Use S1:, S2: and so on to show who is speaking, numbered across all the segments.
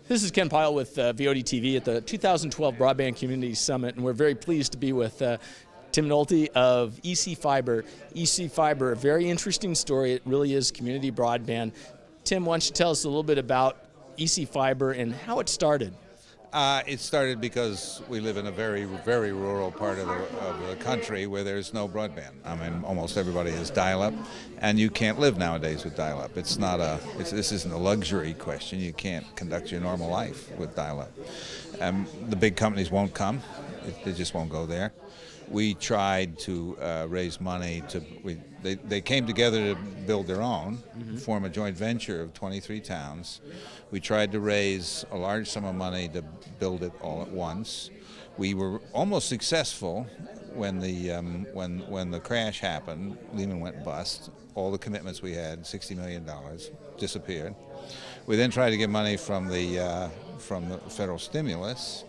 S1: This is Ken Pyle with VOD TV at the 2012 Broadband Communities Summit, and we're very pleased to be with Tim Nulty of EC Fiber. EC Fiber, a very interesting story. It really is community broadband. Tim, why don't you tell us a little bit about EC Fiber and how it started?
S2: It started because we live in a very, very rural part of the country where there's no broadband. I mean, almost everybody has dial-up, and you can't live nowadays with dial-up. It's not this isn't a luxury question. You can't conduct your normal life with dial-up. The big companies won't come. They just won't go there. We tried to raise money they came together to build their own, form a joint venture of 23 towns. We tried to raise a large sum of money to build it all at once. We were almost successful when the crash happened. Lehman went bust. All the commitments we had, $60 million, disappeared. We then tried to get money from the federal stimulus.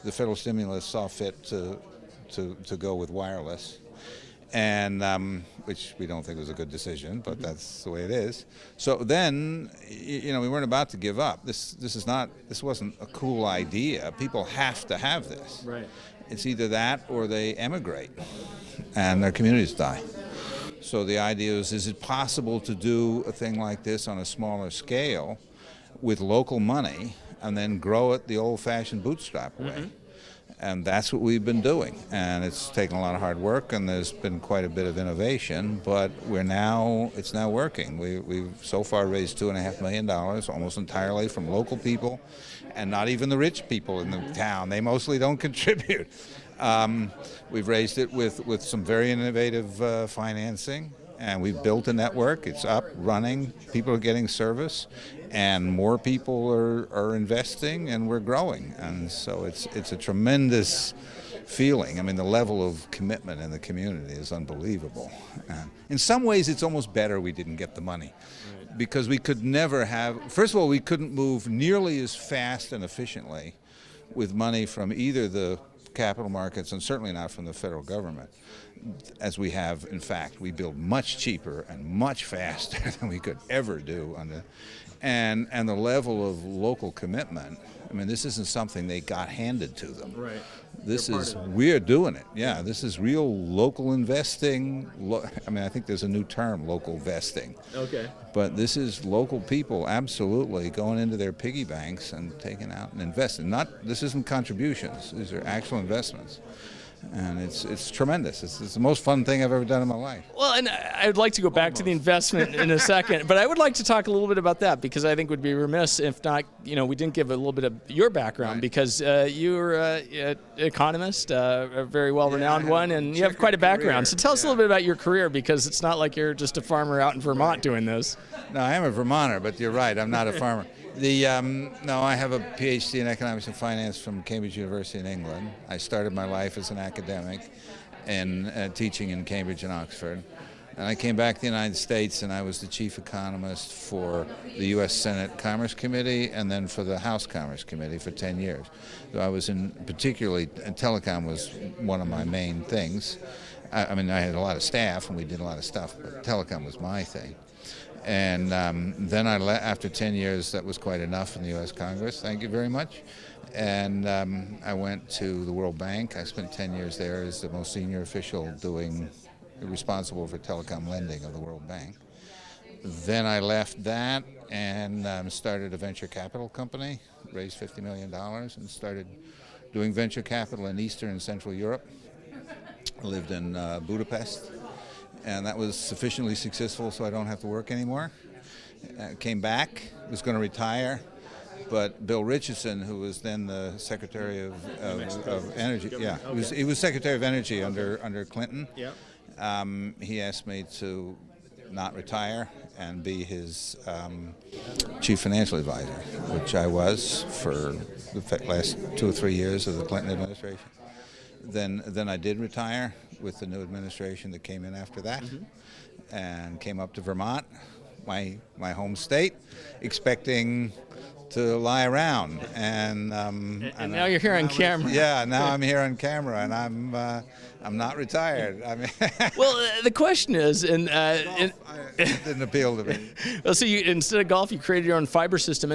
S2: The federal stimulus saw fit to go with wireless, and which we don't think was a good decision, but that's the way it is. So then, we weren't about to give up. This wasn't a cool idea. People have to have this.
S1: Right.
S2: It's either that or they emigrate, and their communities die. So the idea is it possible to do a thing like this on a smaller scale with local money and then grow it the old-fashioned bootstrap way? And that's what we've been doing, and it's taken a lot of hard work, and there's been quite a bit of innovation, but it's now working. We've so far raised $2.5 million, almost entirely from local people, and not even the rich people in the town. They mostly don't contribute. We've raised it with some very innovative financing, and we've built a network. It's up, running, people are getting service, and more people are investing, and we're growing. And so it's a tremendous feeling. I mean, the level of commitment in the community is unbelievable. And in some ways, it's almost better we didn't get the money, because we could never have, first of all, we couldn't move nearly as fast and efficiently with money from either the capital markets, and certainly not from the federal government, as we have. In fact, we build much cheaper and much faster than we could ever do and the level of local commitment. I mean, this isn't something they got handed to them.
S1: Right.
S2: We're doing it. Yeah, this is real local investing. I mean, I think there's a new term, local vesting.
S1: Okay.
S2: But this is local people absolutely going into their piggy banks and taking out and investing. This isn't contributions. These are actual investments. And it's tremendous. It's the most fun thing I've ever done in my life.
S1: Well, and I'd like to go back to the investment in a second, but I would like to talk a little bit about that, because I think we'd be remiss if not, we didn't give a little bit of your background, because you're an economist, a very well-renowned one, and you have quite a background. So tell us a little bit about your career, because it's not like you're just a farmer out in Vermont doing this.
S2: No, I am a Vermonter, but you're right, I'm not a farmer. No, I have a PhD in economics and finance from Cambridge University in England. I started my life as an academic and teaching in Cambridge and Oxford. And I came back to the United States, and I was the chief economist for the U.S. Senate Commerce Committee and then for the House Commerce Committee for 10 years. So I was particularly, telecom was one of my main things. I mean, I had a lot of staff and we did a lot of stuff, but telecom was my thing. And then after 10 years, that was quite enough in the U.S. Congress. Thank you very much. And I went to the World Bank. I spent 10 years there as the most senior official responsible for telecom lending of the World Bank. Then I left that and started a venture capital company, raised $50 million, and started doing venture capital in Eastern and Central Europe. I lived in Budapest. And that was sufficiently successful so I don't have to work anymore. Came back, was going to retire, but Bill Richardson, who was then the Secretary of Energy, he was Secretary of Energy under Clinton. Yeah. He asked me to not retire and be his chief financial advisor, which I was for the last 2 or 3 years of the Clinton administration. Then I did retire with the new administration that came in after that, and came up to Vermont, my home state, expecting to lie around. And
S1: now you're here on camera.
S2: Yeah, now I'm here on camera, and I'm not retired. I mean,
S1: well, the question is,
S2: it didn't appeal to me.
S1: Well, so instead of golf, you created your own fiber system.